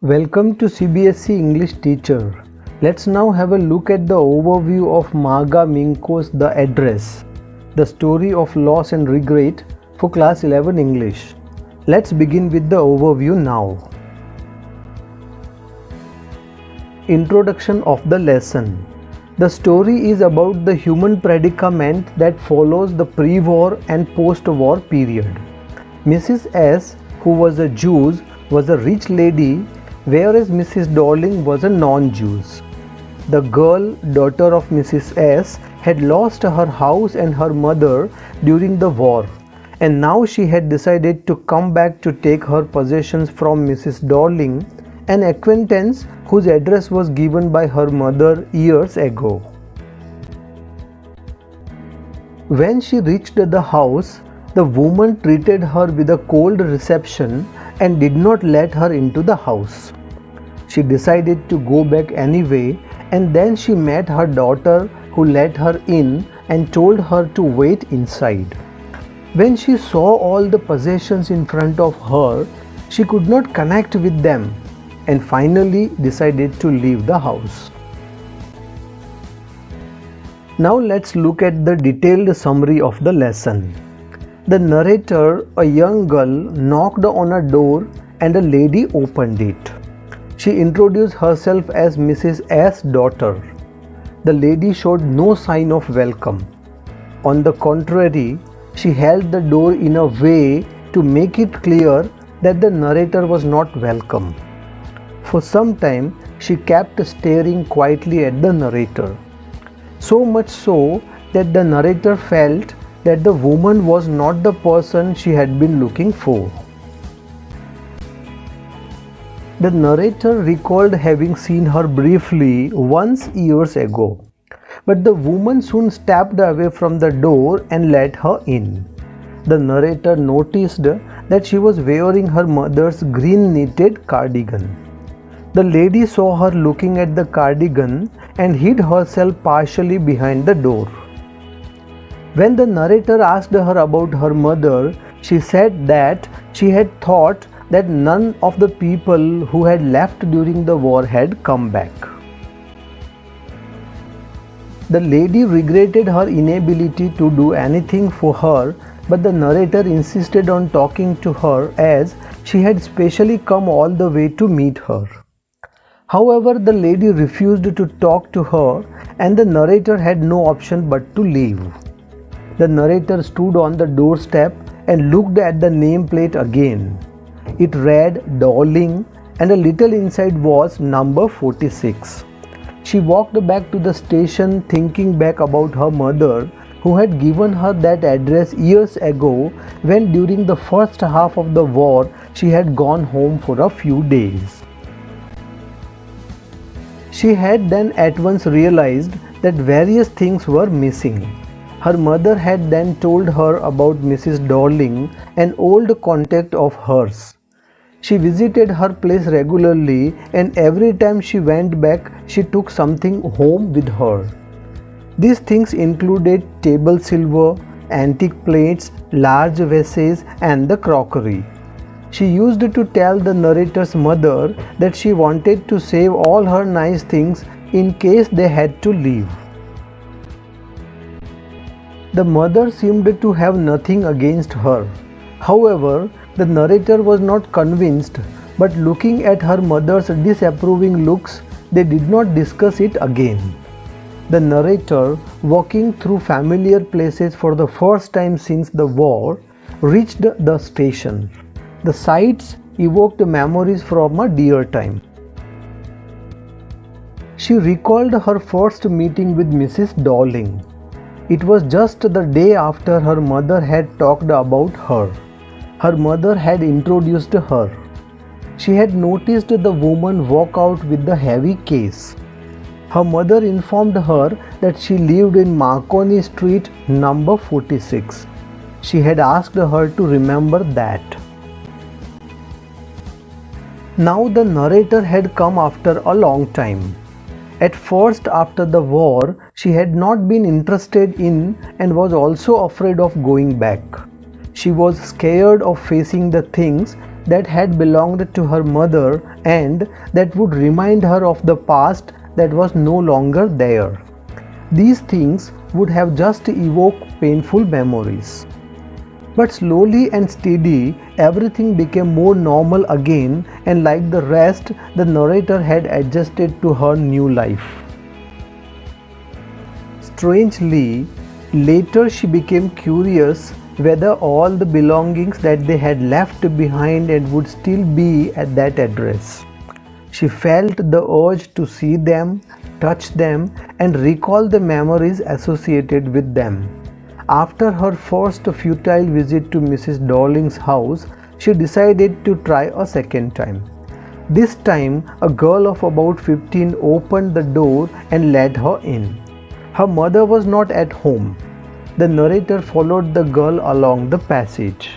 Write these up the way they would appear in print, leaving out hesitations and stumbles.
Welcome to CBSE English Teacher. Let's now have a look at the overview of Marga Minko's The Address, the story of loss and regret for Class 11 English. Let's begin with the overview now. Introduction of the lesson. The story is about the human predicament that follows the pre-war and post-war period. Mrs. S, who was a Jew, was a rich lady, whereas Mrs. Darling was a non-Jew. The girl, daughter of Mrs. S, had lost her house and her mother during the war, and now she had decided to come back to take her possessions from Mrs. Darling, an acquaintance whose address was given by her mother years ago. When she reached the house, the woman treated her with a cold reception and did not let her into the house. She decided to go back anyway, and then she met her daughter, who let her in and told her to wait inside. When she saw all the possessions in front of her, she could not connect with them and finally decided to leave the house. Now let's look at the detailed summary of the lesson. The narrator, a young girl, knocked on a door and a lady opened it. She introduced herself as Mrs. S.'s daughter. The lady showed no sign of welcome. On the contrary, she held the door in a way to make it clear that the narrator was not welcome. For some time, she kept staring quietly at the narrator. So much so that the narrator felt that the woman was not the person she had been looking for. The narrator recalled having seen her briefly once years ago, but the woman soon stepped away from the door and let her in. The narrator noticed that she was wearing her mother's green knitted cardigan. The lady saw her looking at the cardigan and hid herself partially behind the door. When the narrator asked her about her mother, she said that she had thought that none of the people who had left during the war had come back. The lady regretted her inability to do anything for her, but the narrator insisted on talking to her as she had specially come all the way to meet her. However, the lady refused to talk to her, and the narrator had no option but to leave. The narrator stood on the doorstep and looked at the nameplate again. It read Darling, and a little inside was number 46. She walked back to the station thinking back about her mother, who had given her that address years ago when during the first half of the war she had gone home for a few days. She had then at once realized that various things were missing. Her mother had then told her about Mrs. Darling, an old contact of hers. She visited her place regularly, and every time she went back, she took something home with her. These things included table silver, antique plates, large vases, and the crockery. She used to tell the narrator's mother that she wanted to save all her nice things in case they had to leave. The mother seemed to have nothing against her. However, the narrator was not convinced, but looking at her mother's disapproving looks, they did not discuss it again. The narrator, walking through familiar places for the first time since the war, reached the station. The sights evoked memories from a dear time. She recalled her first meeting with Mrs. Darling. It was just the day after her mother had talked about her. Her mother had introduced her. She had noticed the woman walk out with the heavy case. Her mother informed her that she lived in Marconi Street, number 46. She had asked her to remember that. Now the narrator had come after a long time. At first, after the war, she had not been interested in and was also afraid of going back. She was scared of facing the things that had belonged to her mother and that would remind her of the past that was no longer there. These things would have just evoked painful memories. But slowly and steady, everything became more normal again, and like the rest, the narrator had adjusted to her new life. Strangely, later she became curious whether all the belongings that they had left behind and would still be at that address. She felt the urge to see them, touch them, and recall the memories associated with them. After her first futile visit to Mrs. Darling's house, she decided to try a second time. This time, a girl of about 15 opened the door and led her in. Her mother was not at home. The narrator followed the girl along the passage.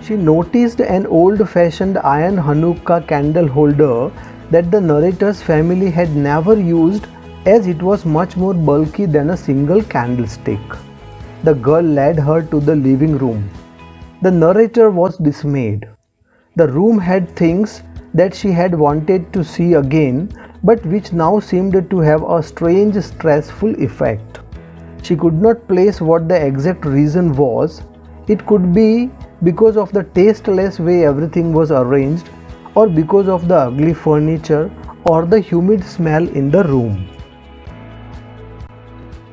She noticed an old-fashioned iron Hanukkah candle holder that the narrator's family had never used, as it was much more bulky than a single candlestick. The girl led her to the living room. The narrator was dismayed. The room had things that she had wanted to see again, but which now seemed to have a strange, stressful effect. She could not place what the exact reason was. It could be because of the tasteless way everything was arranged, or because of the ugly furniture, or the humid smell in the room.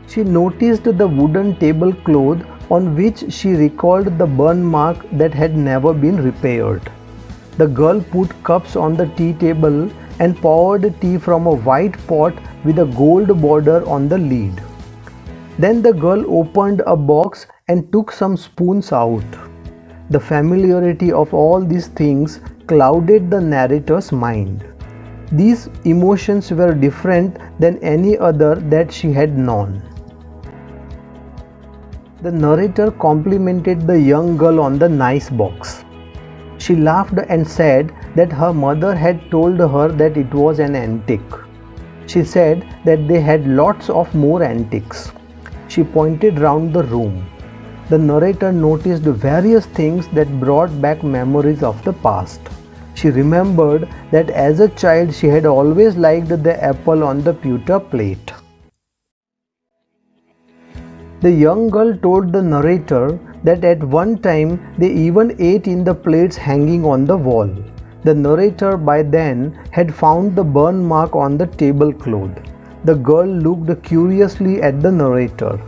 She noticed the wooden tablecloth on which she recalled the burn mark that had never been repaired. The girl put cups on the tea table and poured tea from a white pot with a gold border on the lid. Then the girl opened a box and took some spoons out. The familiarity of all these things clouded the narrator's mind. These emotions were different than any other that she had known. The narrator complimented the young girl on the nice box. She laughed and said that her mother had told her that it was an antique. She said that they had lots of more antiques. She pointed round the room. The narrator noticed various things that brought back memories of the past. She remembered that as a child she had always liked the apple on the pewter plate. The young girl told the narrator that at one time they even ate in the plates hanging on the wall. The narrator by then had found the burn mark on the tablecloth. The girl looked curiously at the narrator.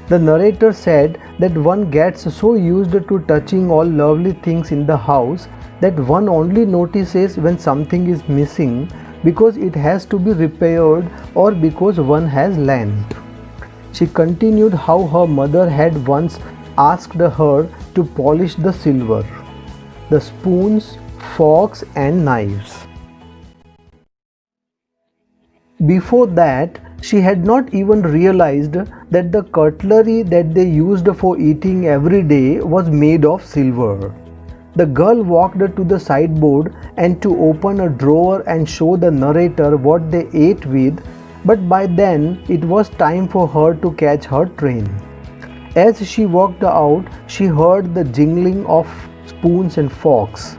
The narrator said that one gets so used to touching all lovely things in the house that one only notices when something is missing because it has to be repaired or because one has lent. She continued how her mother had once asked her to polish the silver, the spoons, forks, and knives. Before that, she had not even realized that the cutlery that they used for eating every day was made of silver. The girl walked to the sideboard and to open a drawer and show the narrator what they ate with, but by then it was time for her to catch her train. As she walked out, she heard the jingling of spoons and forks.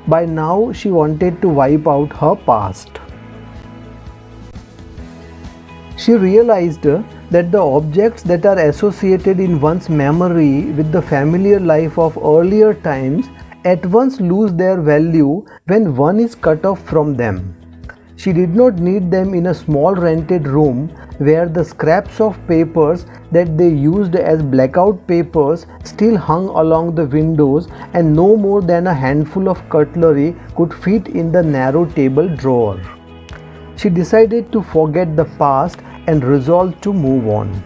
By now, she wanted to wipe out her past. She realized that the objects that are associated in one's memory with the familiar life of earlier times at once lose their value when one is cut off from them. She did not need them in a small rented room where the scraps of papers that they used as blackout papers still hung along the windows, and no more than a handful of cutlery could fit in the narrow table drawer. She decided to forget the past and resolved to move on.